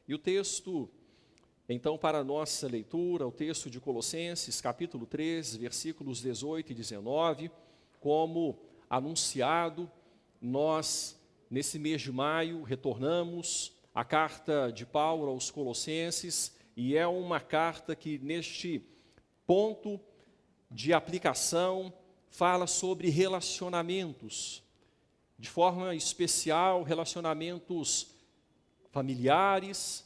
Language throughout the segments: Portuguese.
E o texto, então, para a nossa leitura, o texto de Colossenses, capítulo 3, versículos 18 e 19, como anunciado, nós, nesse mês de maio, retornamos à carta de Paulo aos Colossenses, e é uma carta que, neste ponto de aplicação, fala sobre relacionamentos, de forma especial, relacionamentos familiares,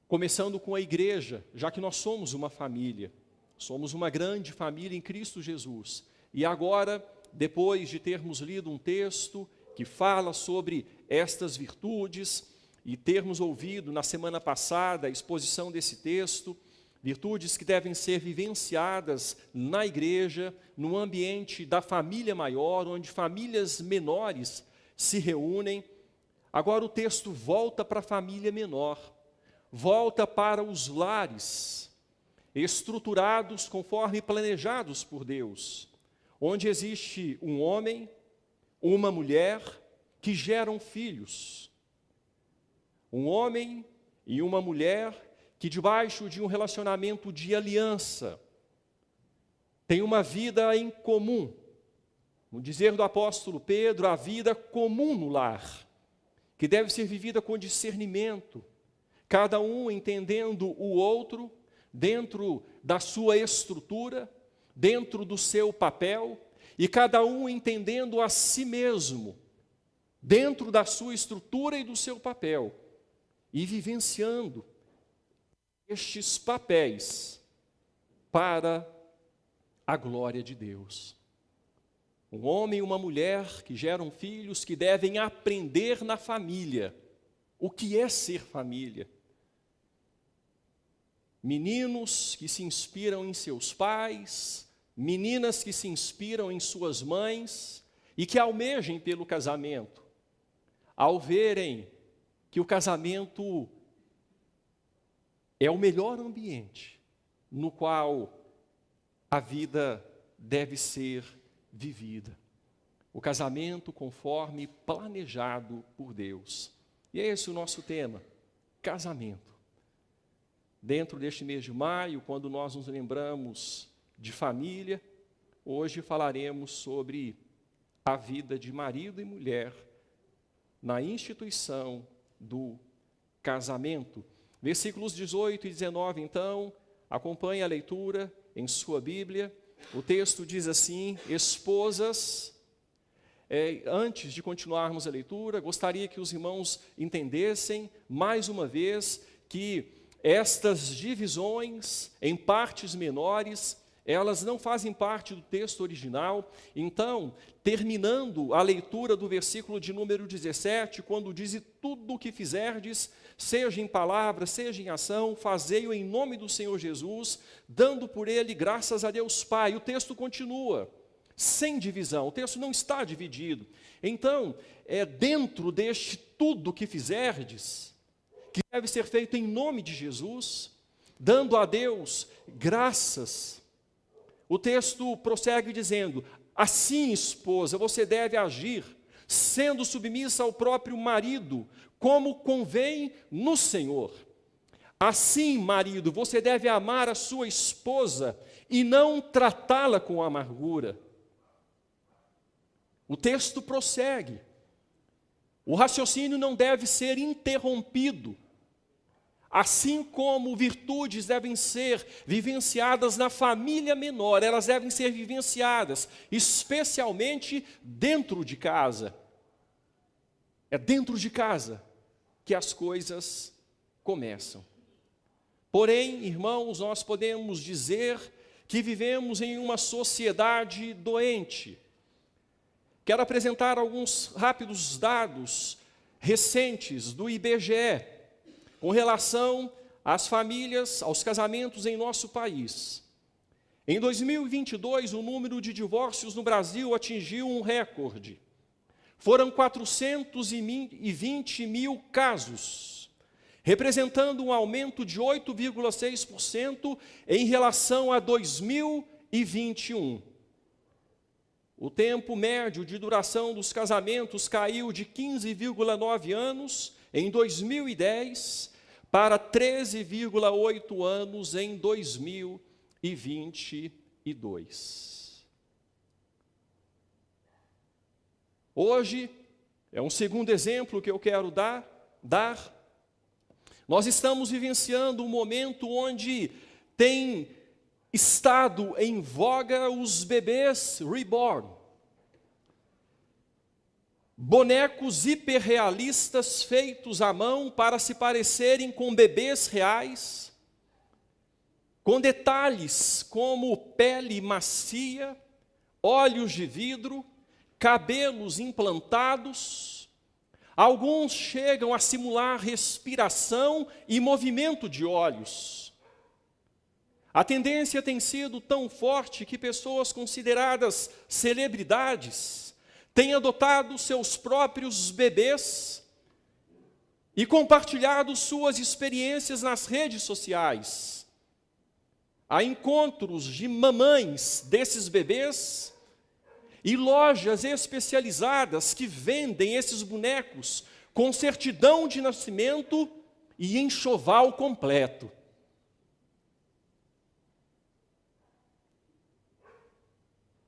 começando com a igreja, já que nós somos uma família, somos uma grande família em Cristo Jesus. E agora, depois de termos lido um texto que fala sobre estas virtudes, e termos ouvido na semana passada a exposição desse texto, virtudes que devem ser vivenciadas na igreja, no ambiente da família maior, onde famílias menores se reúnem. Agora o texto volta para a família menor, volta para os lares, estruturados conforme planejados por Deus, onde existe um homem, uma mulher que geram filhos. Um homem e uma mulher que, debaixo de um relacionamento de aliança, têm uma vida em comum. No dizer do apóstolo Pedro, a vida comum no lar, que deve ser vivida com discernimento, cada um entendendo o outro, dentro da sua estrutura, dentro do seu papel, e cada um entendendo a si mesmo, dentro da sua estrutura e do seu papel, e vivenciando estes papéis para a glória de Deus. Um homem e uma mulher que geram filhos que devem aprender na família o que é ser família. Meninos que se inspiram em seus pais, meninas que se inspiram em suas mães e que almejem pelo casamento, ao verem que o casamento é o melhor ambiente no qual a vida deve ser vivida. O casamento conforme planejado por Deus. E é esse o nosso tema, casamento. Dentro deste mês de maio, quando nós nos lembramos de família, hoje falaremos sobre a vida de marido e mulher na instituição do casamento. Versículos 18 e 19, então, acompanhe a leitura em sua Bíblia. O texto diz assim: esposas, antes de continuarmos a leitura, gostaria que os irmãos entendessem, mais uma vez, que estas divisões em partes menores, elas não fazem parte do texto original. Então, terminando a leitura do versículo de número 17, quando diz: e tudo o que fizerdes, seja em palavra, seja em ação, fazei-o em nome do Senhor Jesus, dando por ele graças a Deus Pai. O texto continua, sem divisão, o texto não está dividido. Então, dentro deste tudo que fizerdes, que deve ser feito em nome de Jesus, dando a Deus graças. O texto prossegue dizendo: assim, esposa, você deve agir, sendo submissa ao próprio marido, como convém no Senhor. Assim, marido, você deve amar a sua esposa e não tratá-la com amargura. O texto prossegue. O raciocínio não deve ser interrompido. Assim como virtudes devem ser vivenciadas na família menor, elas devem ser vivenciadas especialmente dentro de casa. É dentro de casa que as coisas começam. Porém, irmãos, nós podemos dizer que vivemos em uma sociedade doente. Quero apresentar alguns rápidos dados recentes do IBGE com relação às famílias, aos casamentos em nosso país. Em 2022, o número de divórcios no Brasil atingiu um recorde. Foram 420 mil casos, representando um aumento de 8,6% em relação a 2021. O tempo médio de duração dos casamentos caiu de 15,9 anos em 2010 para 13,8 anos em 2022. Hoje, é um segundo exemplo que eu quero dar. Nós estamos vivenciando um momento onde tem estado em voga os bebês reborn. Bonecos hiperrealistas feitos à mão para se parecerem com bebês reais, com detalhes como pele macia, olhos de vidro, cabelos implantados. Alguns chegam a simular respiração e movimento de olhos. A tendência tem sido tão forte que pessoas consideradas celebridades têm adotado seus próprios bebês e compartilhado suas experiências nas redes sociais. Há encontros de mamães desses bebês e lojas especializadas que vendem esses bonecos com certidão de nascimento e enxoval completo.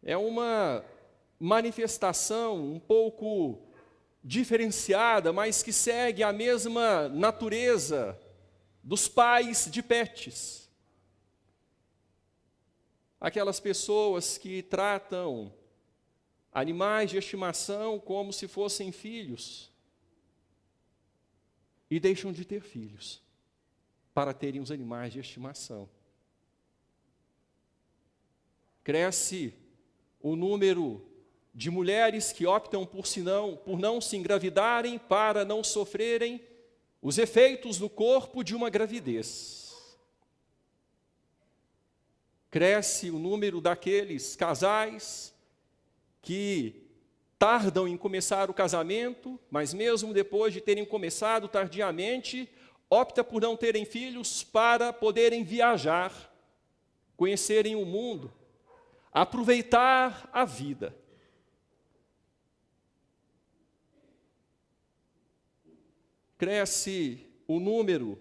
É uma manifestação um pouco diferenciada, mas que segue a mesma natureza dos pais de pets. Aquelas pessoas que tratam animais de estimação como se fossem filhos e deixam de ter filhos para terem os animais de estimação. Cresce o número de mulheres que optam por não se engravidarem para não sofrerem os efeitos no corpo de uma gravidez. Cresce o número daqueles casais que tardam em começar o casamento, mas mesmo depois de terem começado tardiamente, opta por não terem filhos para poderem viajar, conhecerem o mundo, aproveitar a vida. Cresce o número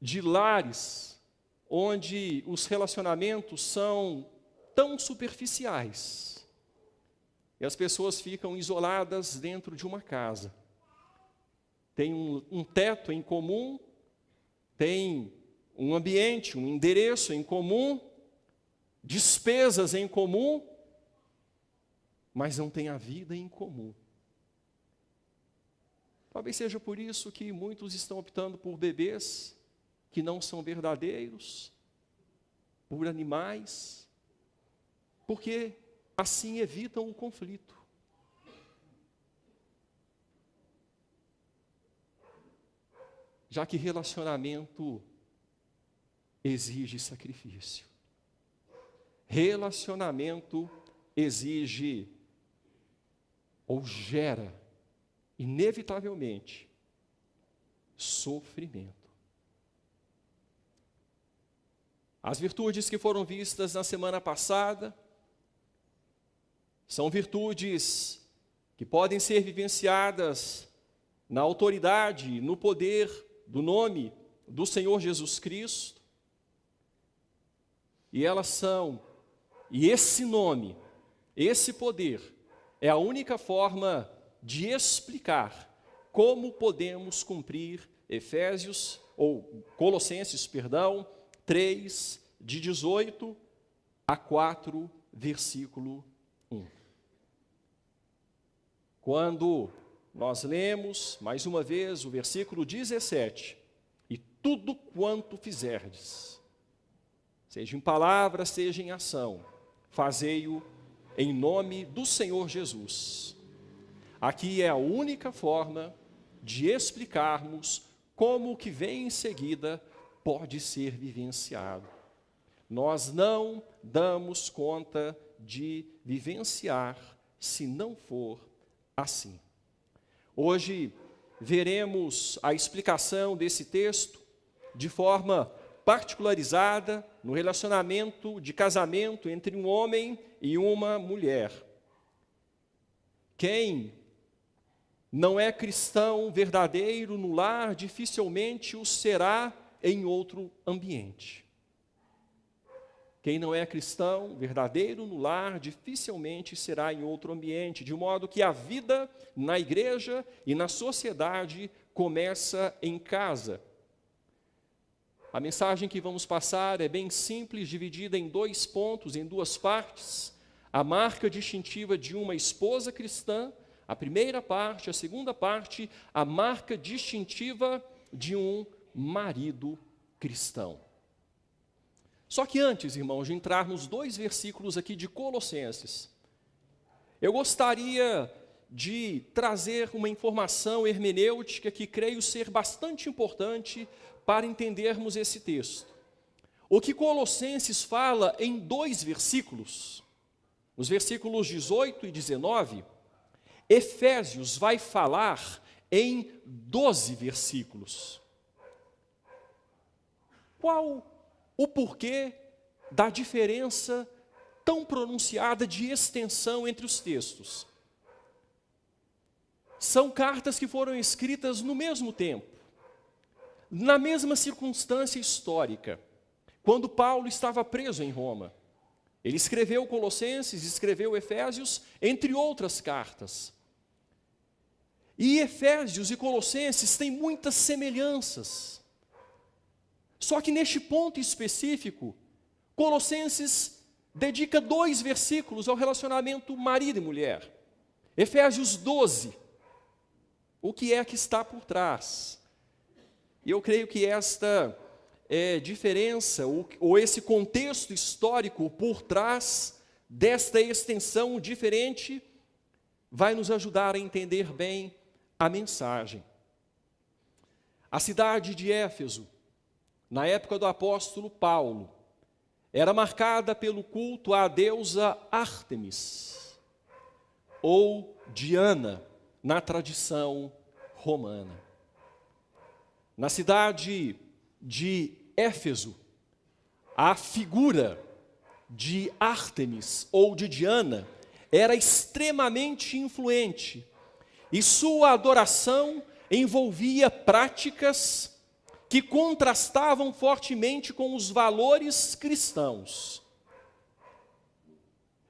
de lares onde os relacionamentos são tão superficiais e as pessoas ficam isoladas dentro de uma casa. Tem um teto em comum, tem um ambiente, um endereço em comum, despesas em comum, mas não tem a vida em comum. Talvez seja por isso que muitos estão optando por bebês que não são verdadeiros, por animais, porque assim evitam o conflito. Já que relacionamento exige sacrifício. Relacionamento exige ou gera, inevitavelmente, sofrimento. As virtudes que foram vistas na semana passada são virtudes que podem ser vivenciadas na autoridade, no poder do nome do Senhor Jesus Cristo. E esse nome, esse poder, é a única forma de explicar como podemos cumprir Colossenses, 3, de 18 a 4, versículo 1. Quando nós lemos, mais uma vez, o versículo 17, e tudo quanto fizerdes, seja em palavra, seja em ação, fazei-o em nome do Senhor Jesus. Aqui é a única forma de explicarmos como o que vem em seguida pode ser vivenciado. Nós não damos conta de vivenciar se não for assim. Hoje veremos a explicação desse texto de forma particularizada no relacionamento de casamento entre um homem e uma mulher. Quem não é cristão verdadeiro no lar, dificilmente o será em outro ambiente. Quem não é cristão verdadeiro no lar, dificilmente será em outro ambiente, de modo que a vida na igreja e na sociedade começa em casa. A mensagem que vamos passar é bem simples, dividida em 2 pontos, em 2 partes. A marca distintiva de uma esposa cristã, a primeira parte; a segunda parte, a marca distintiva de um marido cristão. Só que antes, irmãos, de entrar nos 2 versículos aqui de Colossenses, eu gostaria de trazer uma informação hermenêutica que creio ser bastante importante para entendermos esse texto. O que Colossenses fala em 2 versículos, os versículos 18 e 19, Efésios vai falar em 12 versículos. Qual o porquê da diferença tão pronunciada de extensão entre os textos? São cartas que foram escritas no mesmo tempo, na mesma circunstância histórica, quando Paulo estava preso em Roma. Ele escreveu Colossenses, escreveu Efésios, entre outras cartas. E Efésios e Colossenses têm muitas semelhanças. Só que neste ponto específico, Colossenses dedica 2 versículos ao relacionamento marido e mulher. Efésios 12, o que é que está por trás? E eu creio que esta diferença, ou esse contexto histórico por trás desta extensão diferente, vai nos ajudar a entender bem a mensagem. A cidade de Éfeso, na época do apóstolo Paulo, era marcada pelo culto à deusa Ártemis, ou Diana, na tradição romana. Na cidade de Éfeso, a figura de Ártemis, ou de Diana, era extremamente influente, e sua adoração envolvia práticas que contrastavam fortemente com os valores cristãos.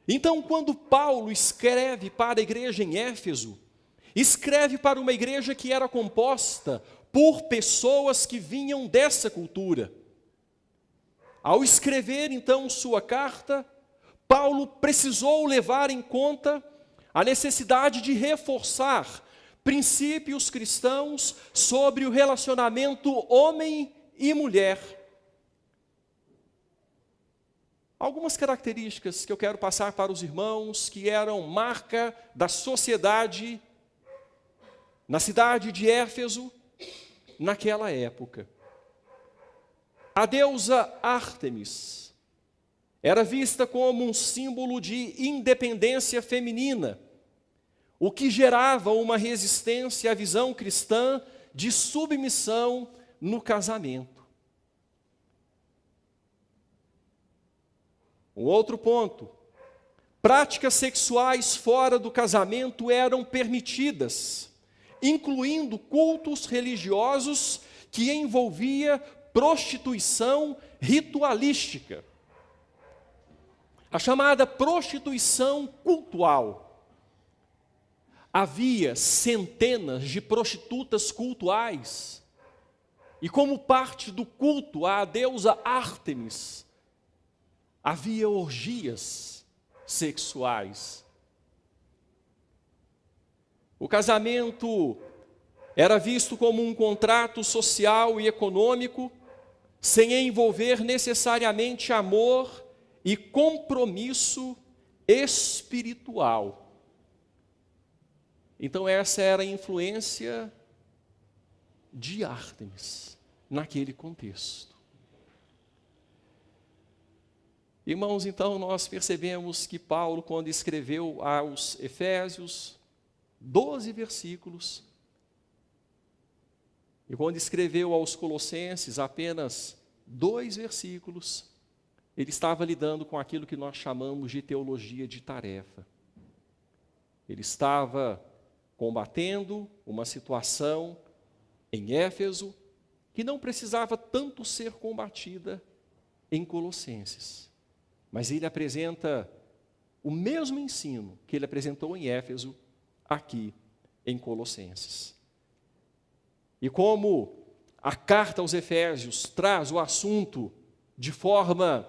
Então, quando Paulo escreve para a igreja em Éfeso, escreve para uma igreja que era composta por pessoas que vinham dessa cultura. Ao escrever, então, sua carta, Paulo precisou levar em conta a necessidade de reforçar princípios cristãos sobre o relacionamento homem e mulher. Algumas características que eu quero passar para os irmãos, que eram marca da sociedade na cidade de Éfeso, naquela época. A deusa Ártemis era vista como um símbolo de independência feminina, o que gerava uma resistência à visão cristã de submissão no casamento. Um outro ponto: práticas sexuais fora do casamento eram permitidas, incluindo cultos religiosos que envolvia prostituição ritualística. A chamada prostituição cultual. Havia centenas de prostitutas cultuais, e como parte do culto à deusa Ártemis, havia orgias sexuais. O casamento era visto como um contrato social e econômico, sem envolver necessariamente amor e compromisso espiritual. Então essa era a influência de Ártemis naquele contexto. Irmãos, então nós percebemos que Paulo, quando escreveu aos Efésios, 12 versículos, e quando escreveu aos Colossenses apenas 2 versículos, ele estava lidando com aquilo que nós chamamos de teologia de tarefa. Ele estava combatendo uma situação em Éfeso que não precisava tanto ser combatida em Colossenses. Mas ele apresenta o mesmo ensino que ele apresentou em Éfeso, aqui em Colossenses. E como a carta aos Efésios traz o assunto de forma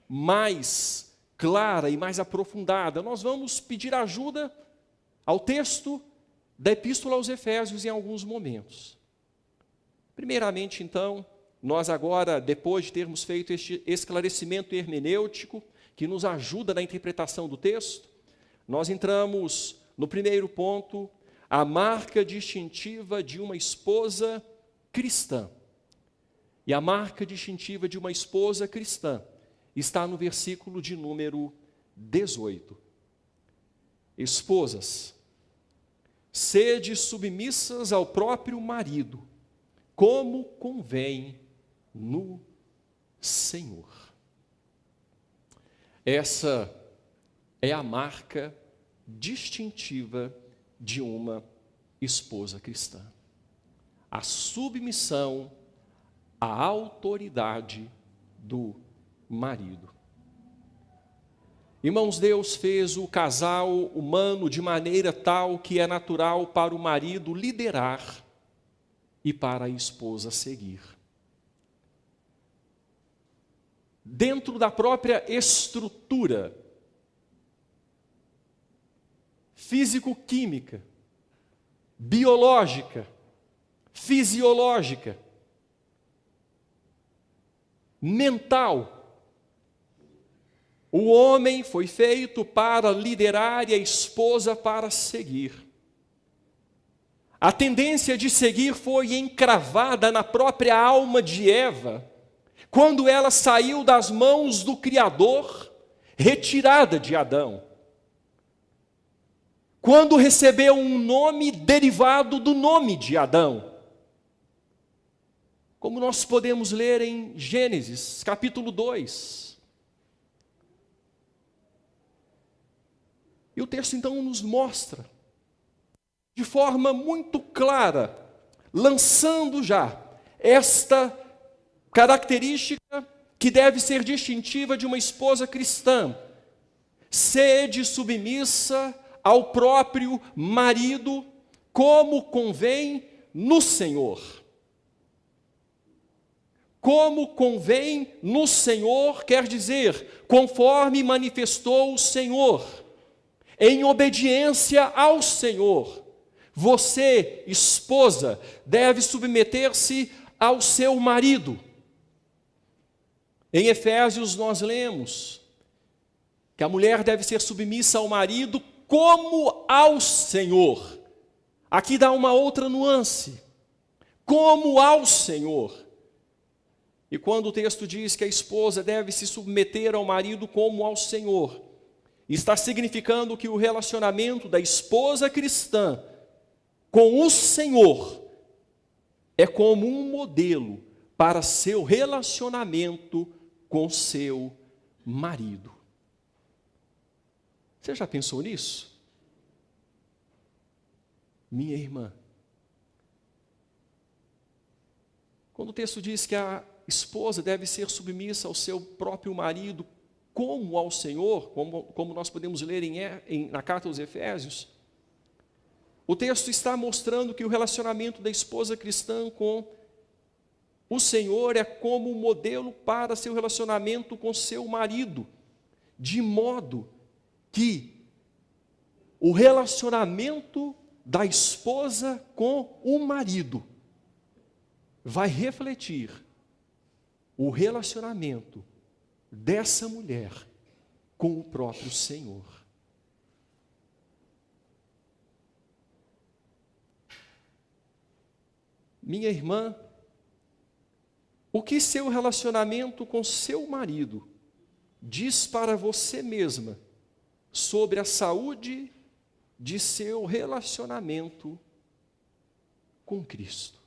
mais clara e mais aprofundada, nós vamos pedir ajuda ao texto da Epístola aos Efésios em alguns momentos. Primeiramente, então, nós agora, depois de termos feito este esclarecimento hermenêutico, que nos ajuda na interpretação do texto, nós entramos no primeiro ponto, a marca distintiva de uma esposa cristã. E a marca distintiva de uma esposa cristã está no versículo de número 18. Esposas, sede submissas ao próprio marido, como convém no Senhor. Essa é a marca distintiva de uma esposa cristã. A submissão à autoridade do marido. Irmãos, Deus fez o casal humano de maneira tal que é natural para o marido liderar e para a esposa seguir. Dentro da própria estrutura físico-química, biológica, fisiológica, mental, o homem foi feito para liderar e a esposa para seguir. A tendência de seguir foi encravada na própria alma de Eva, quando ela saiu das mãos do Criador, retirada de Adão. Quando recebeu um nome derivado do nome de Adão. Como nós podemos ler em Gênesis, capítulo 2. E o texto então nos mostra, de forma muito clara, lançando já esta característica que deve ser distintiva de uma esposa cristã. Sede submissa ao próprio marido, como convém no Senhor. Como convém no Senhor, quer dizer, conforme manifestou o Senhor, em obediência ao Senhor. Você, esposa, deve submeter-se ao seu marido. Em Efésios nós lemos que a mulher deve ser submissa ao marido como ao Senhor. Aqui dá uma outra nuance. Como ao Senhor. E quando o texto diz que a esposa deve se submeter ao marido como ao Senhor, está significando que o relacionamento da esposa cristã com o Senhor é como um modelo para seu relacionamento com seu marido. Você já pensou nisso? Minha irmã. Quando o texto diz que a esposa deve ser submissa ao seu próprio marido como ao Senhor, como nós podemos ler na carta aos Efésios, o texto está mostrando que o relacionamento da esposa cristã com o Senhor é como um modelo para seu relacionamento com seu marido, de modo que o relacionamento da esposa com o marido vai refletir o relacionamento dessa mulher com o próprio Senhor. Minha irmã, o que seu relacionamento com seu marido diz para você mesma sobre a saúde de seu relacionamento com Cristo?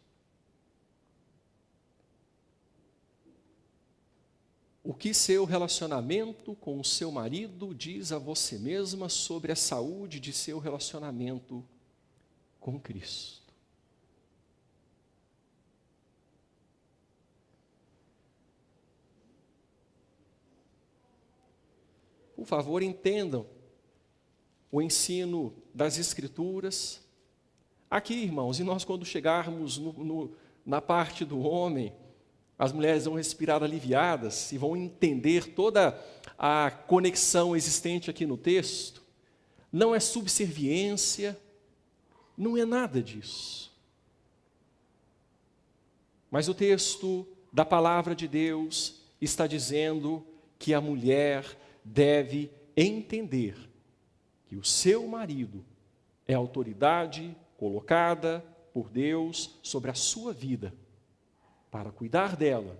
O que seu relacionamento com o seu marido diz a você mesma sobre a saúde de seu relacionamento com Cristo. Por favor, entendam o ensino das Escrituras. Aqui, irmãos, e nós quando chegarmos na parte do homem, as mulheres vão respirar aliviadas e vão entender toda a conexão existente aqui no texto. Não é subserviência, não é nada disso. Mas o texto da palavra de Deus está dizendo que a mulher deve entender que o seu marido é a autoridade colocada por Deus sobre a sua vida, para cuidar dela,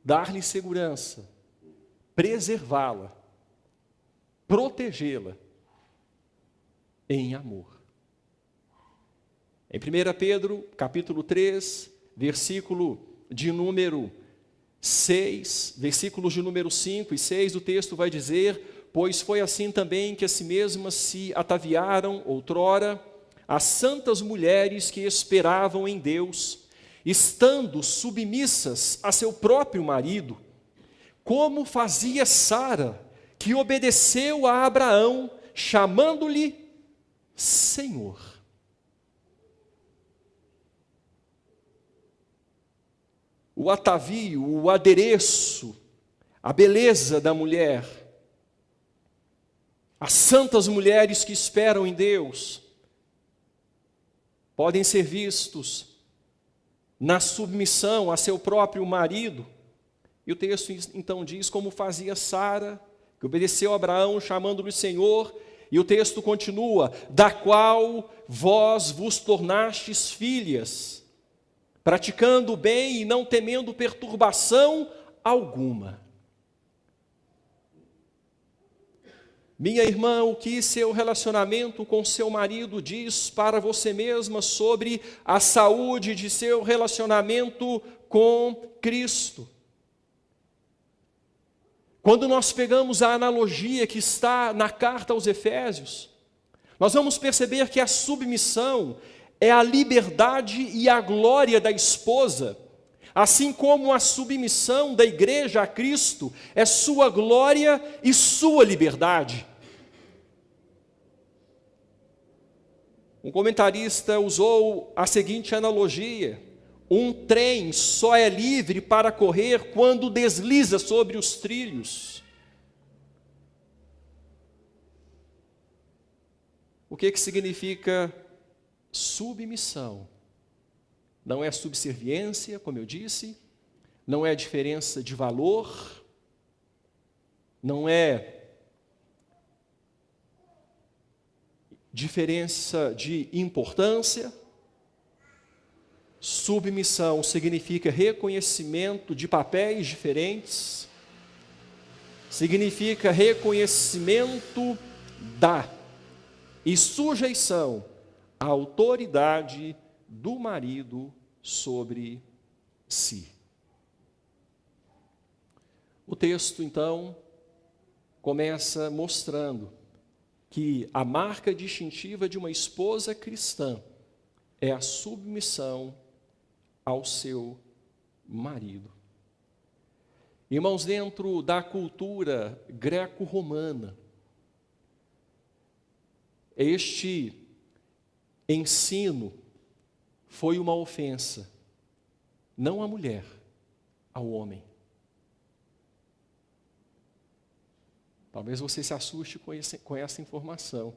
dar-lhe segurança, preservá-la, protegê-la em amor. Em 1 Pedro, capítulo 3, versículo de número 6, versículos de número 5 e 6, o texto vai dizer: pois foi assim também que a si mesmas se ataviaram outrora as santas mulheres que esperavam em Deus, estando submissas a seu próprio marido, como fazia Sara, que obedeceu a Abraão, chamando-lhe Senhor. O atavio, o adereço, a beleza da mulher, as santas mulheres que esperam em Deus, podem ser vistos na submissão a seu próprio marido. E o texto então diz como fazia Sara, que obedeceu a Abraão, chamando-lhe Senhor. E o texto continua: da qual vós vos tornastes filhas, praticando o bem e não temendo perturbação alguma. Minha irmã, o que seu relacionamento com seu marido diz para você mesma sobre a saúde de seu relacionamento com Cristo? Quando nós pegamos a analogia que está na carta aos Efésios, nós vamos perceber que a submissão é a liberdade e a glória da esposa, assim como a submissão da igreja a Cristo é sua glória e sua liberdade. Um comentarista usou a seguinte analogia: um trem só é livre para correr quando desliza sobre os trilhos. O que significa submissão? Não é subserviência, como eu disse, não é diferença de valor, não é diferença de importância. Submissão significa reconhecimento de papéis diferentes, significa reconhecimento e sujeição à autoridade do marido sobre si. O texto, então, começa mostrando que a marca distintiva de uma esposa cristã é a submissão ao seu marido. Irmãos, dentro da cultura greco-romana, este ensino foi uma ofensa, não à mulher, ao homem. Talvez você se assuste com essa informação.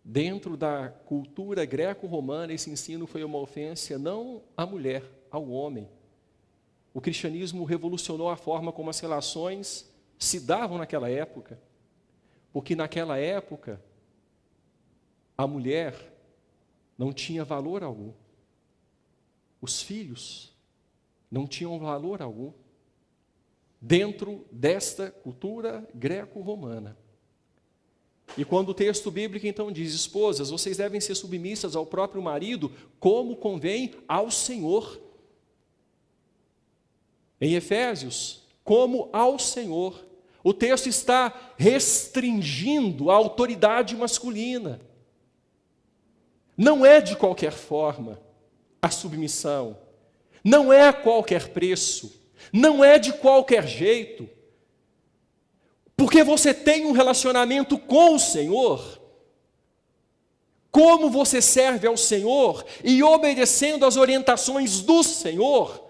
Dentro da cultura greco-romana, esse ensino foi uma ofensa não à mulher, ao homem. O cristianismo revolucionou a forma como as relações se davam naquela época, porque naquela época a mulher não tinha valor algum. Os filhos não tinham valor algum dentro desta cultura greco-romana. E quando o texto bíblico então diz: esposas, vocês devem ser submissas ao próprio marido, como convém ao Senhor. Em Efésios, como ao Senhor. O texto está restringindo a autoridade masculina. Não é de qualquer forma a submissão, não é a qualquer preço, não é de qualquer jeito. Porque você tem um relacionamento com o Senhor. Como você serve ao Senhor e obedecendo às orientações do Senhor,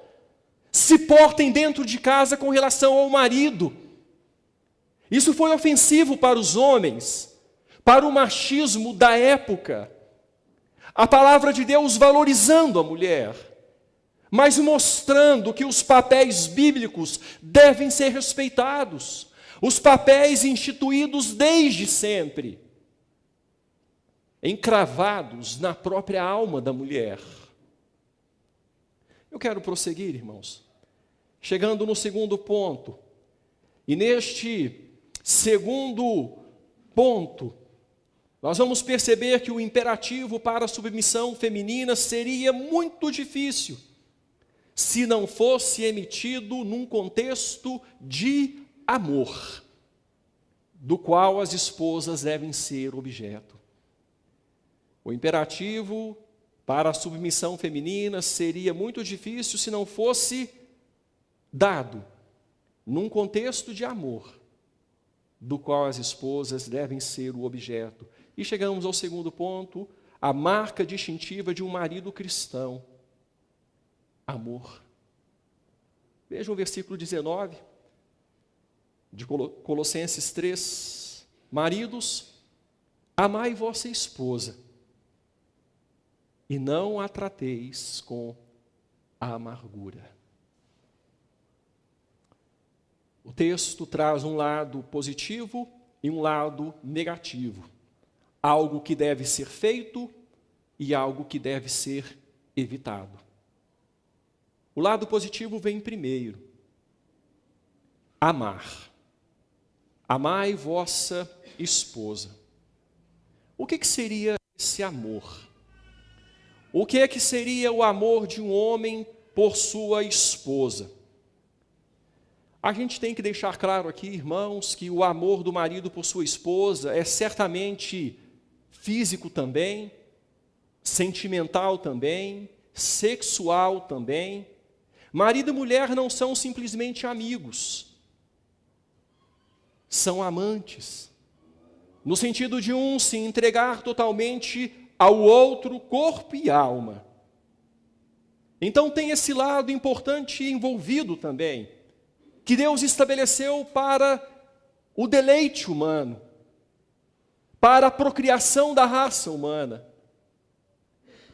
se portem dentro de casa com relação ao marido. Isso foi ofensivo para os homens, para o machismo da época. A palavra de Deus valorizando a mulher, mas mostrando que os papéis bíblicos devem ser respeitados, os papéis instituídos desde sempre, encravados na própria alma da mulher. Eu quero prosseguir, irmãos, chegando no segundo ponto. E neste segundo ponto, nós vamos perceber que o imperativo para a submissão feminina seria muito difícil, se não fosse emitido num contexto de amor, do qual as esposas devem ser objeto. O imperativo para a submissão feminina seria muito difícil se não fosse dado num contexto de amor, do qual as esposas devem ser o objeto. E chegamos ao segundo ponto, a marca distintiva de um marido cristão: amor. Veja o versículo 19 de Colossenses 3. Maridos, amai vossa esposa, e não a trateis com a amargura. O texto traz um lado positivo e um lado negativo. Algo que deve ser feito e algo que deve ser evitado. O lado positivo vem primeiro. Amar. Amai vossa esposa. O que seria esse amor? O que seria o amor de um homem por sua esposa? A gente tem que deixar claro aqui, irmãos, que o amor do marido por sua esposa é certamente físico também, sentimental também, sexual também. Marido e mulher não são simplesmente amigos, são amantes, no sentido de um se entregar totalmente ao outro, corpo e alma. Então tem esse lado importante envolvido também, que Deus estabeleceu para o deleite humano, para a procriação da raça humana,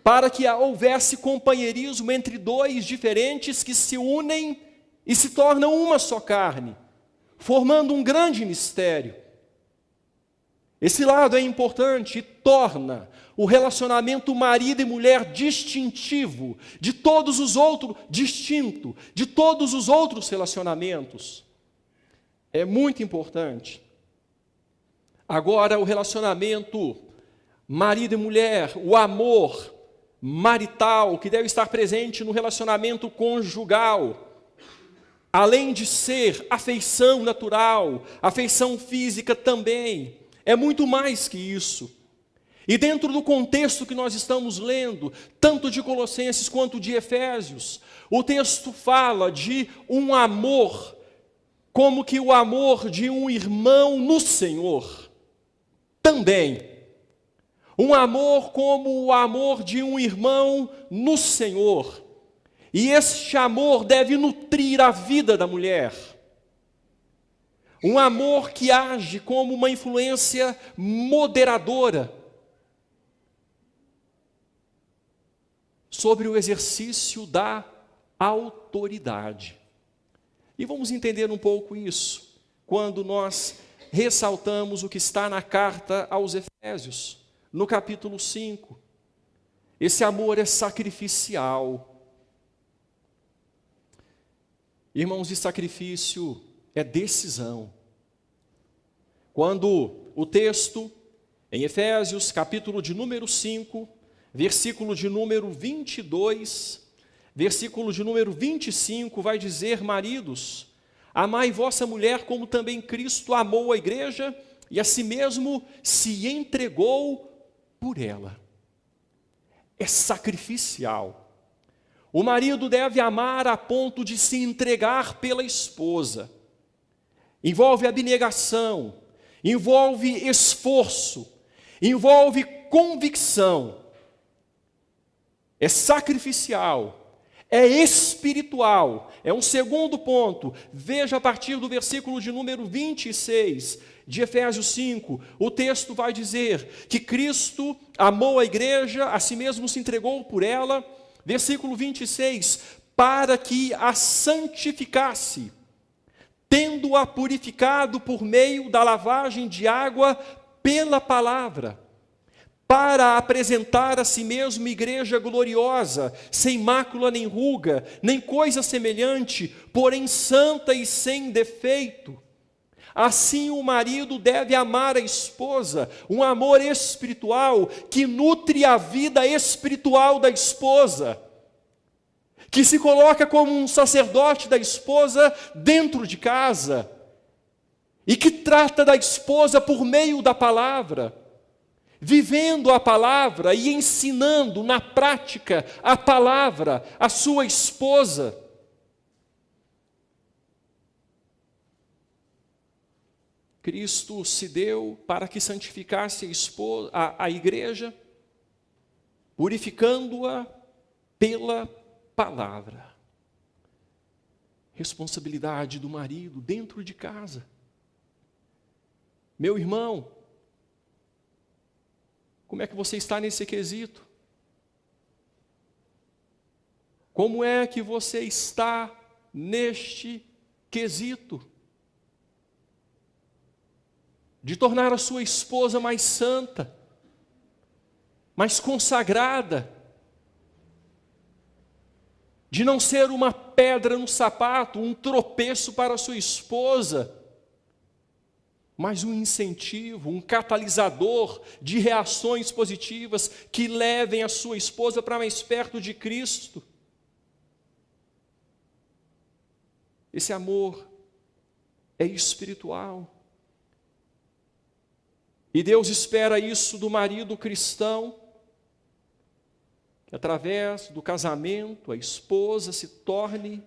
para que houvesse companheirismo entre dois diferentes que se unem e se tornam uma só carne, formando um grande mistério. Esse lado é importante e torna o relacionamento marido e mulher distintivo de todos os outros, distinto de todos os outros relacionamentos. É muito importante. Agora, o relacionamento marido e mulher, o amor marital que deve estar presente no relacionamento conjugal, além de ser afeição natural, afeição física também, é muito mais que isso. E dentro do contexto que nós estamos lendo, tanto de Colossenses quanto de Efésios, o texto fala de um amor, como que o amor de um irmão no Senhor. Também, um amor como o amor de um irmão no Senhor. E este amor deve nutrir a vida da mulher. Um amor que age como uma influência moderadora sobre o exercício da autoridade. E vamos entender um pouco isso quando nós ressaltamos o que está na carta aos Efésios, no capítulo 5. Esse amor é sacrificial. Irmãos, e sacrifício é decisão. Quando o texto, em Efésios, capítulo de número 5, versículo de número 22, versículo de número 25, vai dizer: maridos, amai vossa mulher como também Cristo amou a igreja e a si mesmo se entregou por ela. é sacrificial. O marido deve amar a ponto de se entregar pela esposa. Envolve abnegação, envolve esforço, envolve convicção. É sacrificial, é espiritual. É um segundo ponto. Veja a partir do versículo de número 26 de Efésios 5, o texto vai dizer que Cristo amou a igreja, a si mesmo se entregou por ela. Versículo 26, para que a santificasse, tendo-a purificado por meio da lavagem de água pela palavra, para apresentar a si mesmo igreja gloriosa, sem mácula nem ruga, nem coisa semelhante, porém santa e sem defeito. Assim o marido deve amar a esposa, um amor espiritual que nutre a vida espiritual da esposa, que se coloca como um sacerdote da esposa dentro de casa, e que trata da esposa por meio da palavra, vivendo a palavra e ensinando na prática a palavra à sua esposa. Cristo se deu para que santificasse a igreja, purificando-a pela palavra. Responsabilidade do marido dentro de casa. Meu irmão, como é que você está nesse quesito? Como é que você está neste quesito? De tornar a sua esposa mais santa, mais consagrada, de não ser uma pedra no sapato, um tropeço para a sua esposa, mas um incentivo, um catalisador de reações positivas que levem a sua esposa para mais perto de Cristo. Esse amor é espiritual. E Deus espera isso do marido cristão, que através do casamento a esposa se torne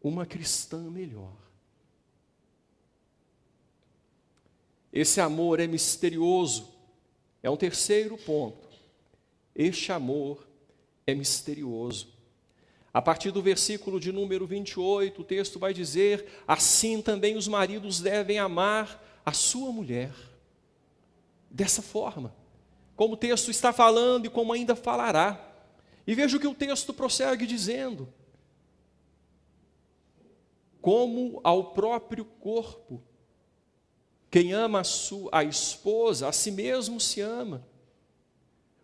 uma cristã melhor. Esse amor é misterioso, é um terceiro ponto. Este amor é misterioso. A partir do versículo de número 28, o texto vai dizer: assim também os maridos devem amar a sua mulher, dessa forma, como o texto está falando e como ainda falará. E veja o que o texto prossegue dizendo: como ao próprio corpo, quem ama a esposa, a si mesmo se ama,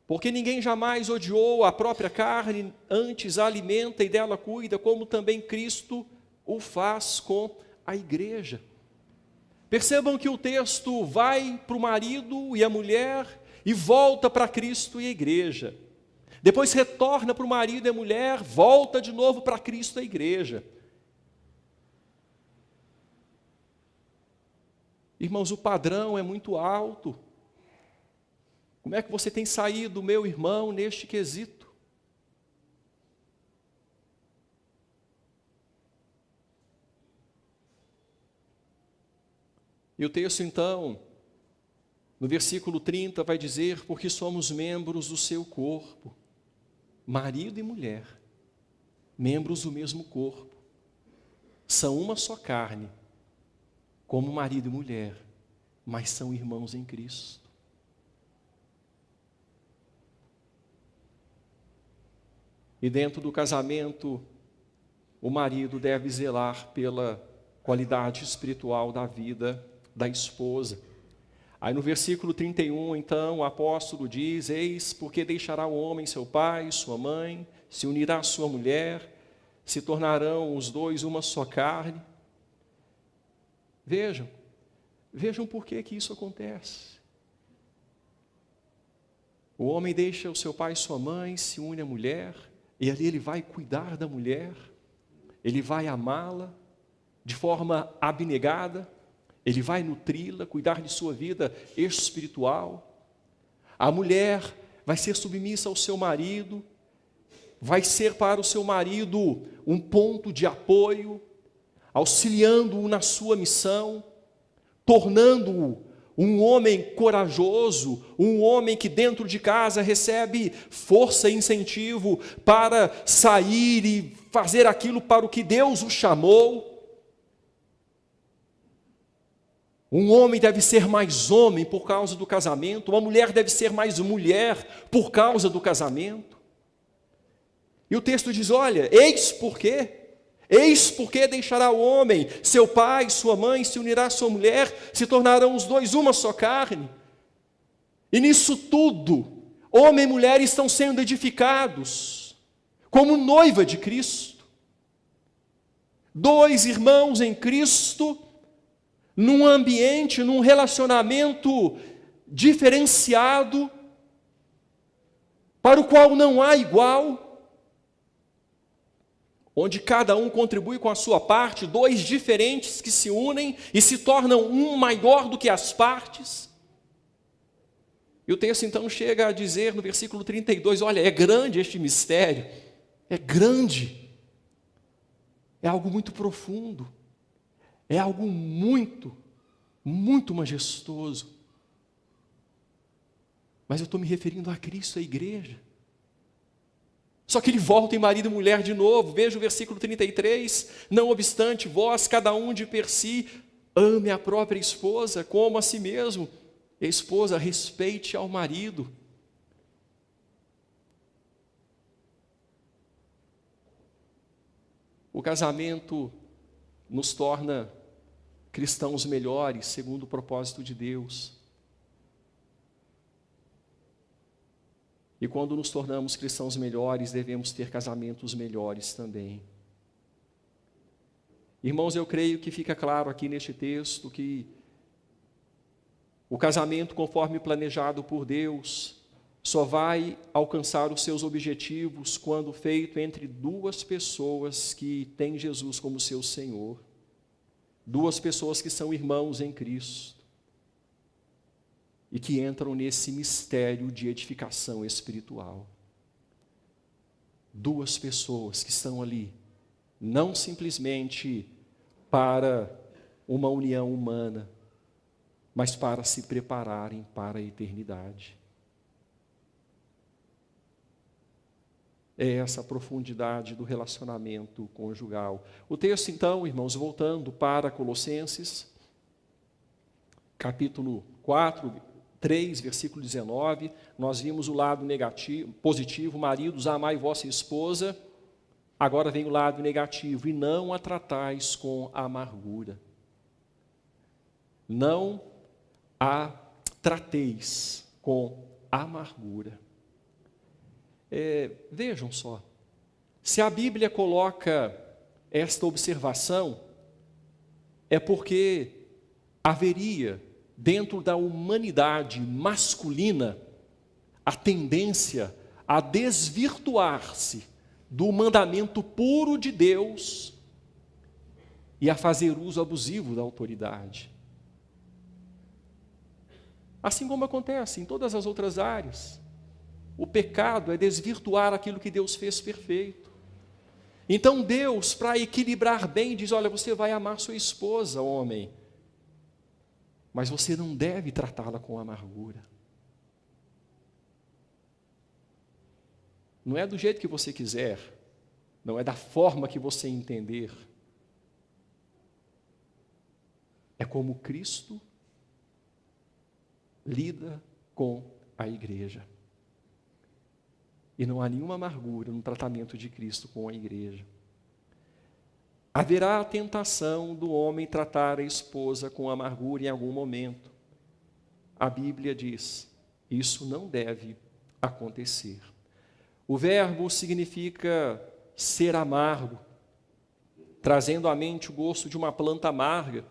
porque ninguém jamais odiou a própria carne, antes a alimenta e dela cuida, como também Cristo o faz com a igreja. Percebam que o texto vai para o marido e a mulher e volta para Cristo e a igreja. Depois retorna para o marido e a mulher, volta de novo para Cristo e a igreja. Irmãos, o padrão é muito alto. Como é que você tem saído, meu irmão, neste quesito? E o texto, então, no versículo 30, vai dizer: porque somos membros do seu corpo, marido e mulher, membros do mesmo corpo, são uma só carne, como marido e mulher, mas são irmãos em Cristo. E dentro do casamento, o marido deve zelar pela qualidade espiritual da vida da esposa. Aí no versículo 31, então, o apóstolo diz: eis porque deixará o homem seu pai e sua mãe, se unirá à sua mulher, se tornarão os dois uma só carne. Vejam por que isso acontece. O homem deixa o seu pai e sua mãe, se une à mulher, e ali ele vai cuidar da mulher, ele vai amá-la de forma abnegada, ele vai nutri-la, cuidar de sua vida espiritual. A mulher vai ser submissa ao seu marido, vai ser para o seu marido um ponto de apoio, auxiliando-o na sua missão, tornando-o um homem corajoso, um homem que dentro de casa recebe força e incentivo para sair e fazer aquilo para o que Deus o chamou. Um homem deve ser mais homem por causa do casamento, uma mulher deve ser mais mulher por causa do casamento. E o texto diz, olha, eis porque deixará o homem, seu pai, sua mãe, se unirá à sua mulher, se tornarão os dois uma só carne. E nisso tudo, homem e mulher estão sendo edificados como noiva de Cristo. Dois irmãos em Cristo, num ambiente, num relacionamento diferenciado, para o qual não há igual, onde cada um contribui com a sua parte, dois diferentes que se unem e se tornam um maior do que as partes. E o texto então chega a dizer no versículo 32, olha, é grande este mistério, é grande, é algo muito profundo, é algo muito, muito majestoso. Mas eu estou me referindo a Cristo, a igreja. Só que ele volta em marido e mulher de novo. Veja o versículo 33. Não obstante, vós, cada um de per si, ame a própria esposa como a si mesmo. E a esposa respeite ao marido. O casamento nos torna cristãos melhores, segundo o propósito de Deus. E quando nos tornamos cristãos melhores, devemos ter casamentos melhores também. Irmãos, eu creio que fica claro aqui neste texto que o casamento, conforme planejado por Deus, só vai alcançar os seus objetivos quando feito entre duas pessoas que têm Jesus como seu Senhor. Duas pessoas que são irmãos em Cristo. E que entram nesse mistério de edificação espiritual. Duas pessoas que estão ali, não simplesmente para uma união humana, mas para se prepararem para a eternidade. É essa a profundidade do relacionamento conjugal. O texto, então, irmãos, voltando para Colossenses, capítulo 4, 3, versículo 19, nós vimos o lado negativo, positivo, maridos, amai vossa esposa. Agora vem o lado negativo, e não a tratais com amargura. Não a trateis com amargura. Vejam só, se a Bíblia coloca esta observação, é porque haveria dentro da humanidade masculina, a tendência a desvirtuar-se do mandamento puro de Deus e a fazer uso abusivo da autoridade. Assim como acontece em todas as outras áreas. O pecado é desvirtuar aquilo que Deus fez perfeito. Então Deus, para equilibrar bem, diz, olha, você vai amar sua esposa, homem, mas você não deve tratá-la com amargura. Não é do jeito que você quiser, não é da forma que você entender. É como Cristo lida com a igreja. E não há nenhuma amargura no tratamento de Cristo com a igreja. Haverá a tentação do homem tratar a esposa com amargura em algum momento. A Bíblia diz, isso não deve acontecer. O verbo significa ser amargo, trazendo à mente o gosto de uma planta amarga,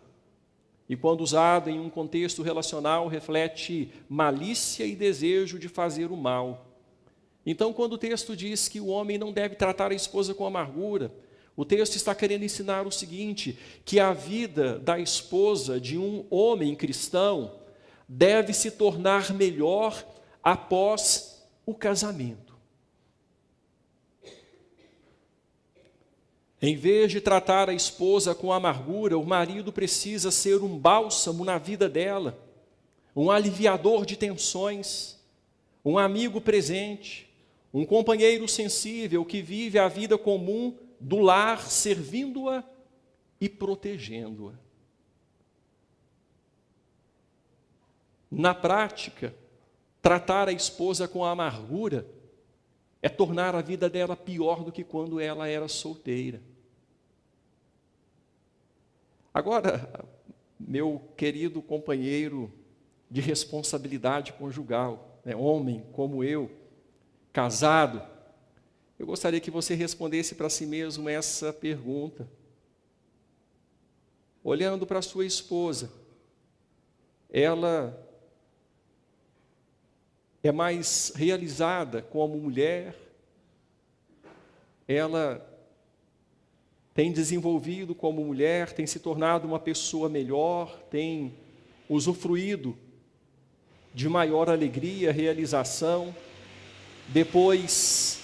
e quando usado em um contexto relacional, reflete malícia e desejo de fazer o mal. Então, quando o texto diz que o homem não deve tratar a esposa com amargura, o texto está querendo ensinar o seguinte, que a vida da esposa de um homem cristão deve se tornar melhor após o casamento. Em vez de tratar a esposa com amargura, o marido precisa ser um bálsamo na vida dela, um aliviador de tensões, um amigo presente, um companheiro sensível que vive a vida comum do lar, servindo-a e protegendo-a. Na prática, tratar a esposa com amargura é tornar a vida dela pior do que quando ela era solteira. Agora, meu querido companheiro de responsabilidade conjugal, homem como eu, casado, eu gostaria que você respondesse para si mesmo essa pergunta. Olhando para sua esposa, ela é mais realizada como mulher? Ela tem desenvolvido como mulher, tem se tornado uma pessoa melhor, tem usufruído de maior alegria, realização, depois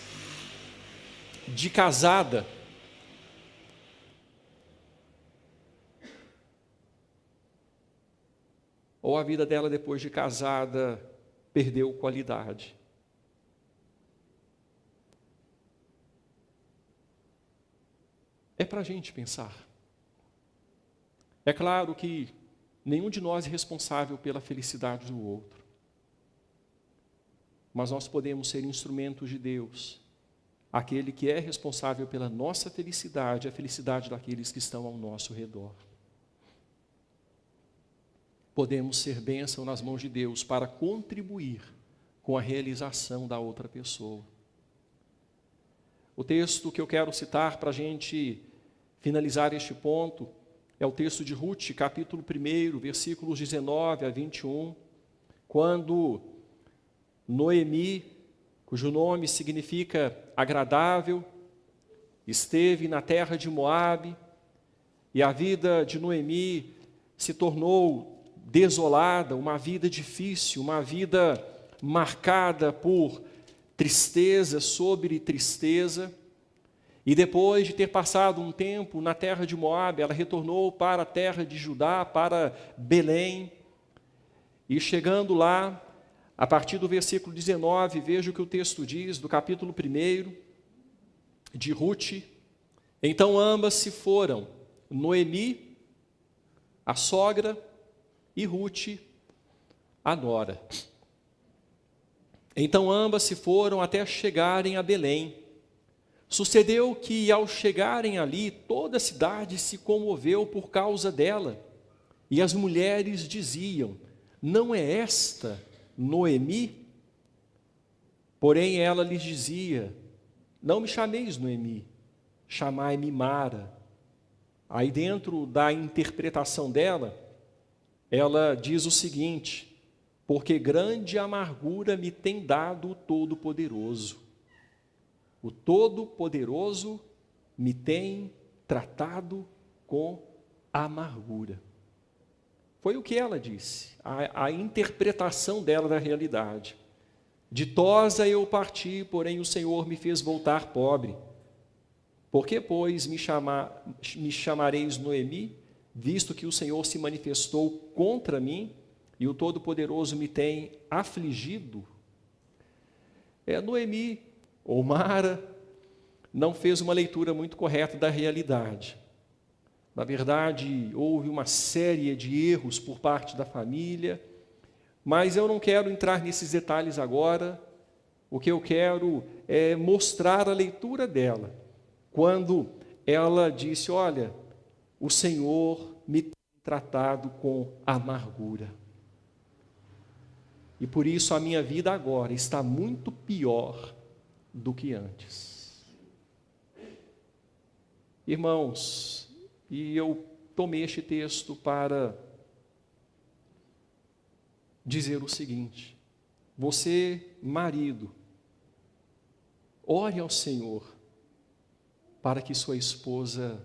de casada? Ou a vida dela depois de casada perdeu qualidade? É para a gente pensar. É claro que nenhum de nós é responsável pela felicidade do outro. Mas nós podemos ser instrumentos de Deus. Aquele que é responsável pela nossa felicidade, a felicidade daqueles que estão ao nosso redor. Podemos ser bênção nas mãos de Deus para contribuir com a realização da outra pessoa. O texto que eu quero citar para a gente finalizar este ponto é o texto de Ruth, capítulo 1, versículos 19 a 21, quando Noemi, cujo nome significa agradável, esteve na terra de Moabe, e a vida de Noemi se tornou desolada, uma vida difícil, uma vida marcada por tristeza sobre tristeza. E depois de ter passado um tempo na terra de Moabe, ela retornou para a terra de Judá, para Belém. E chegando lá, a partir do versículo 19, veja o que o texto diz, do capítulo 1 de Ruth. Então ambas se foram, Noemi, a sogra, e Ruth, a nora. Então ambas se foram até chegarem a Belém. Sucedeu que, ao chegarem ali, toda a cidade se comoveu por causa dela. E as mulheres diziam: não é esta Noemi? Porém ela lhes dizia: não me chameis Noemi, chamai-me Mara. Aí dentro da interpretação dela, ela diz o seguinte: porque grande amargura me tem dado o Todo-Poderoso. O Todo-Poderoso me tem tratado com amargura. Foi o que ela disse, a interpretação dela da realidade. Ditosa eu parti, porém o Senhor me fez voltar pobre. Por que, pois, me chamareis Noemi, visto que o Senhor se manifestou contra mim e o Todo-Poderoso me tem afligido? Noemi, ou Mara, não fez uma leitura muito correta da realidade. Na verdade, houve uma série de erros por parte da família, mas eu não quero entrar nesses detalhes agora. O que eu quero é mostrar a leitura dela, quando ela disse: olha, o Senhor me tem tratado com amargura. E por isso a minha vida agora está muito pior do que antes. Irmãos, e eu tomei este texto para dizer o seguinte: você, marido, ore ao Senhor para que sua esposa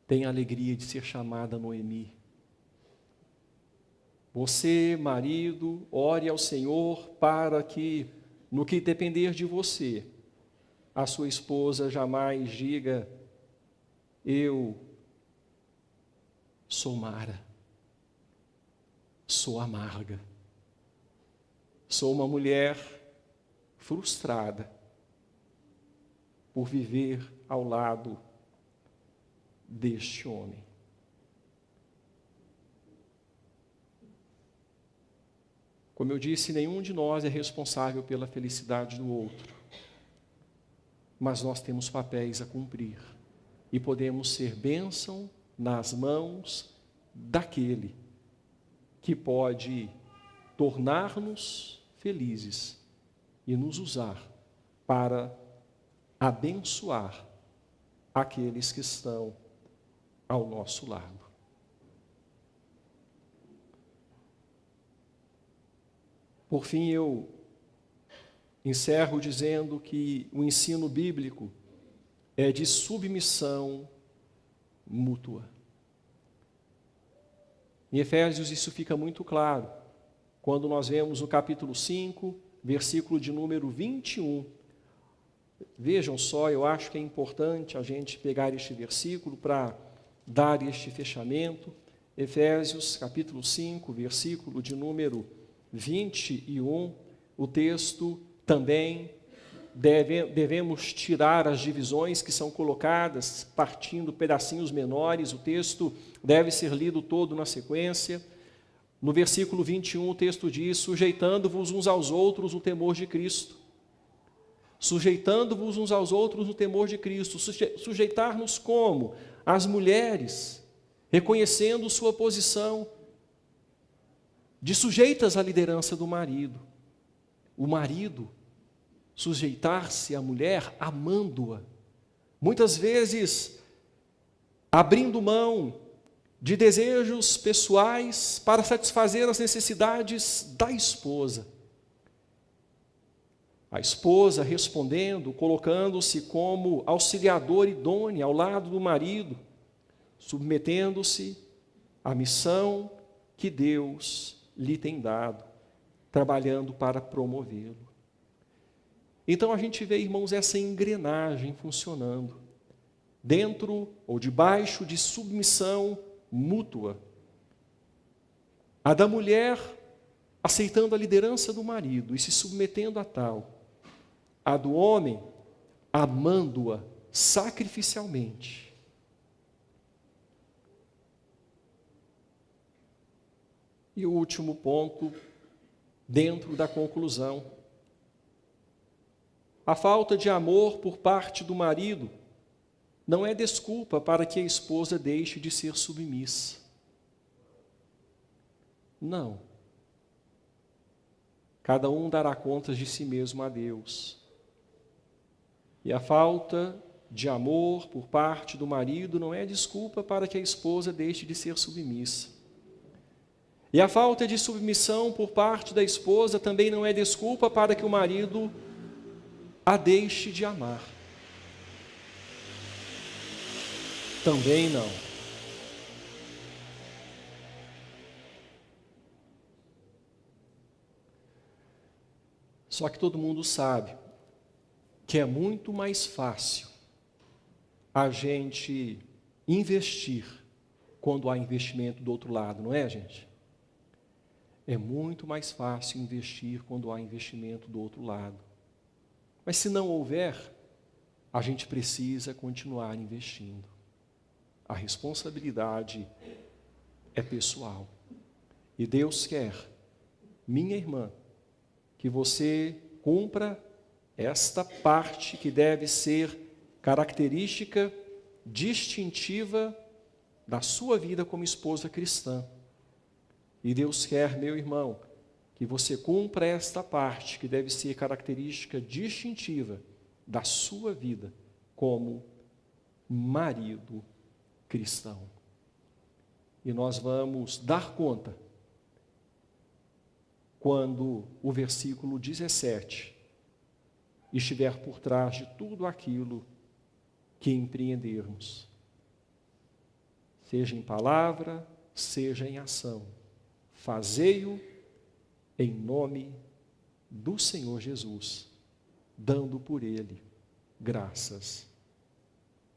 tenha a alegria de ser chamada Noemi. Você, marido, ore ao Senhor para que no que depender de você, a sua esposa jamais diga: eu sou Mara, sou amarga, sou uma mulher frustrada por viver ao lado deste homem. Como eu disse, nenhum de nós é responsável pela felicidade do outro, mas nós temos papéis a cumprir e podemos ser bênção nas mãos daquele que pode tornar-nos felizes e nos usar para abençoar aqueles que estão ao nosso lado. Por fim, eu encerro dizendo que o ensino bíblico é de submissão mútua. Em Efésios isso fica muito claro, quando nós vemos no capítulo 5, versículo de número 21. Vejam só, eu acho que é importante a gente pegar este versículo para dar este fechamento. Efésios capítulo 5, versículo de número 21, o texto também devemos tirar as divisões que são colocadas, partindo pedacinhos menores. O texto deve ser lido todo na sequência. No versículo 21, o texto diz: sujeitando-vos uns aos outros no temor de Cristo. Sujeitando-vos uns aos outros no temor de Cristo. Sujeitar-nos como? As mulheres, reconhecendo sua posição de sujeitas à liderança do marido. O marido sujeitar-se à mulher amando-a. Muitas vezes abrindo mão de desejos pessoais para satisfazer as necessidades da esposa. A esposa respondendo, colocando-se como auxiliadora idônea ao lado do marido, submetendo-se à missão que Deus lhe tem dado, trabalhando para promovê-lo. Então a gente vê, irmãos, essa engrenagem funcionando, dentro ou debaixo de submissão mútua. A da mulher aceitando a liderança do marido e se submetendo a tal. A do homem amando-a sacrificialmente. E o último ponto, dentro da conclusão. A falta de amor por parte do marido não é desculpa para que a esposa deixe de ser submissa. Não. Cada um dará contas de si mesmo a Deus. E a falta de amor por parte do marido não é desculpa para que a esposa deixe de ser submissa. E a falta de submissão por parte da esposa também não é desculpa para que o marido a deixe de amar. Também não. Só que todo mundo sabe que é muito mais fácil a gente investir quando há investimento do outro lado, não é, gente? É muito mais fácil investir quando há investimento do outro lado. Mas se não houver, a gente precisa continuar investindo. A responsabilidade é pessoal. E Deus quer, minha irmã, que você cumpra esta parte que deve ser característica distintiva da sua vida como esposa cristã. E Deus quer, meu irmão, que você cumpra esta parte que deve ser característica distintiva da sua vida como marido cristão. E nós vamos dar conta quando o versículo 17 estiver por trás de tudo aquilo que empreendermos, seja em palavra, seja em ação. Fazei-o em nome do Senhor Jesus, dando por Ele graças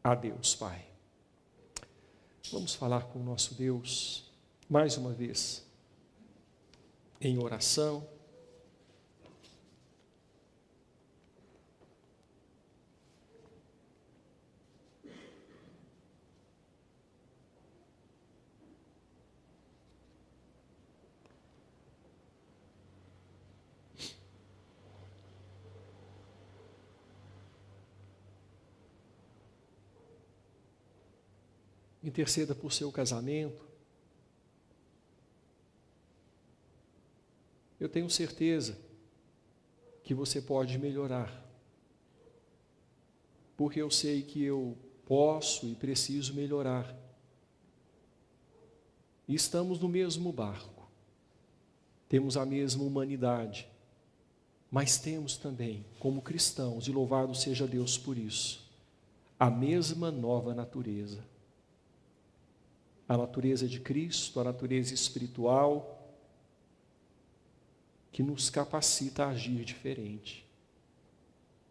a Deus Pai. Vamos falar com o nosso Deus mais uma vez em oração. Interceda por seu casamento. Eu tenho certeza que você pode melhorar, porque eu sei que eu posso e preciso melhorar. E estamos no mesmo barco, temos a mesma humanidade, mas temos também, como cristãos, e louvado seja Deus por isso, a mesma nova natureza. A natureza de Cristo, a natureza espiritual, que nos capacita a agir diferente.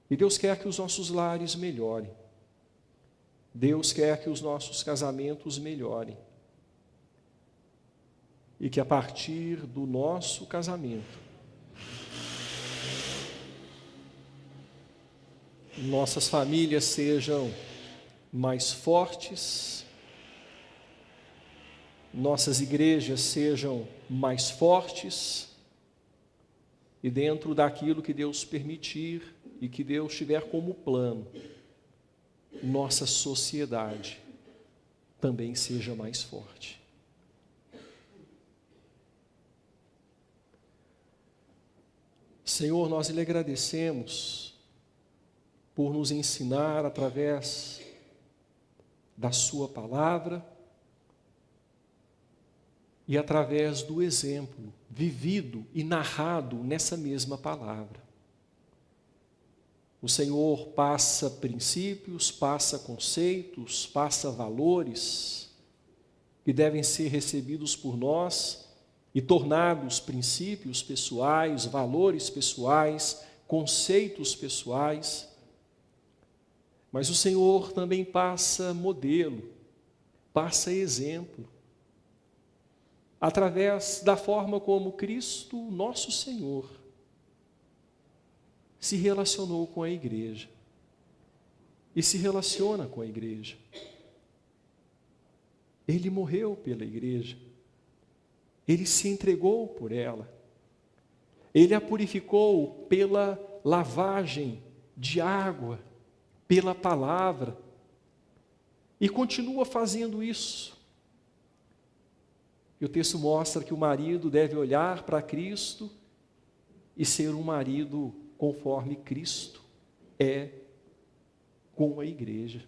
E Deus quer que os nossos lares melhorem. Deus quer que os nossos casamentos melhorem. E que a partir do nosso casamento, nossas famílias sejam mais fortes, nossas igrejas sejam mais fortes, e dentro daquilo que Deus permitir e que Deus tiver como plano, nossa sociedade também seja mais forte. Senhor, nós lhe agradecemos por nos ensinar através da sua palavra e através do exemplo vivido e narrado nessa mesma palavra. O Senhor passa princípios, passa conceitos, passa valores que devem ser recebidos por nós e tornados princípios pessoais, valores pessoais, conceitos pessoais. Mas o Senhor também passa modelo, passa exemplo, através da forma como Cristo, nosso Senhor, se relacionou com a igreja e se relaciona com a igreja. Ele morreu pela igreja, ele se entregou por ela, ele a purificou pela lavagem de água, pela palavra, e continua fazendo isso. E o texto mostra que o marido deve olhar para Cristo e ser um marido conforme Cristo é com a igreja.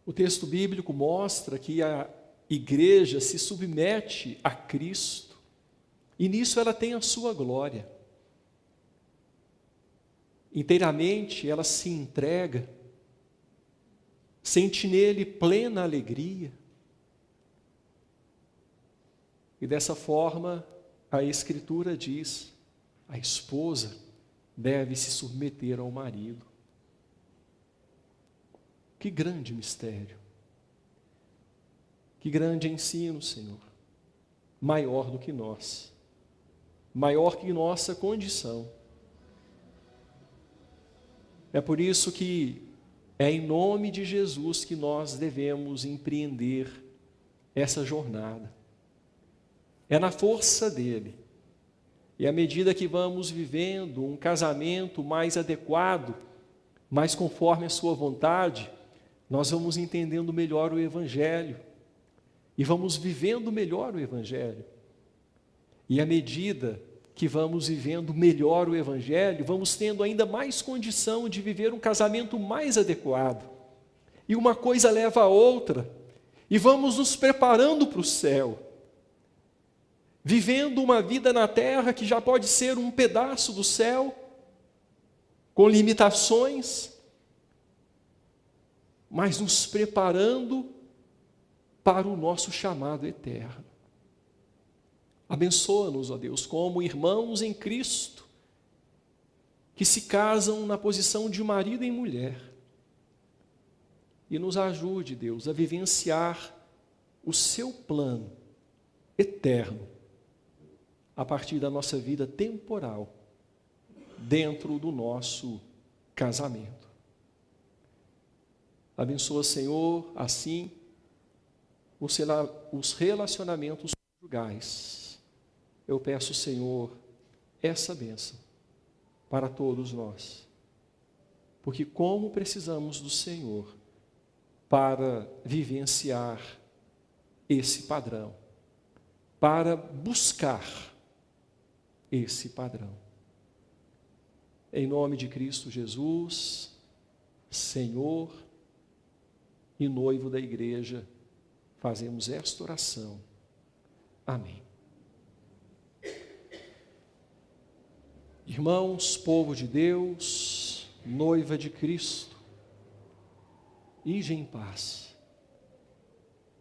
O texto bíblico mostra que a igreja se submete a Cristo e nisso ela tem a sua glória. Inteiramente ela se entrega, sente nele plena alegria. E dessa forma, a Escritura diz, a esposa deve se submeter ao marido. Que grande mistério! Que grande ensino, Senhor! Maior do que nós, maior que nossa condição. É por isso que é em nome de Jesus que nós devemos empreender essa jornada. É na força dele. E à medida que vamos vivendo um casamento mais adequado, mais conforme a sua vontade, nós vamos entendendo melhor o Evangelho. E vamos vivendo melhor o Evangelho. E à medida que vamos vivendo melhor o Evangelho, vamos tendo ainda mais condição de viver um casamento mais adequado. E uma coisa leva a outra. E vamos nos preparando para o céu. Vivendo uma vida na terra que já pode ser um pedaço do céu, com limitações, mas nos preparando para o nosso chamado eterno. Abençoa-nos, ó Deus, como irmãos em Cristo, que se casam na posição de marido e mulher. E nos ajude, Deus, a vivenciar o seu plano eterno a partir da nossa vida temporal, dentro do nosso casamento. Abençoa, Senhor, assim, os relacionamentos conjugais. Eu peço, Senhor, essa bênção para todos nós, porque como precisamos do Senhor para vivenciar esse padrão, para buscar esse padrão. Em nome de Cristo Jesus, Senhor e noivo da igreja, fazemos esta oração. Amém. Irmãos, povo de Deus, noiva de Cristo, ide em paz.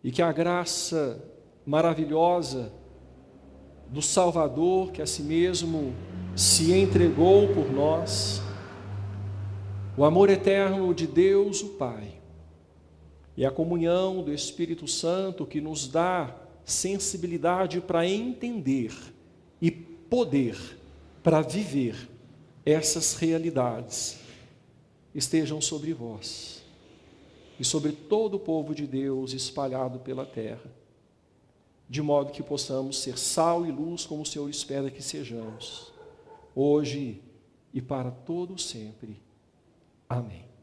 E que a graça maravilhosa do Salvador, que a si mesmo se entregou por nós, o amor eterno de Deus, o Pai, e a comunhão do Espírito Santo, que nos dá sensibilidade para entender e poder para viver essas realidades, estejam sobre vós e sobre todo o povo de Deus espalhado pela terra, de modo que possamos ser sal e luz como o Senhor espera que sejamos, hoje e para todo sempre. Amém.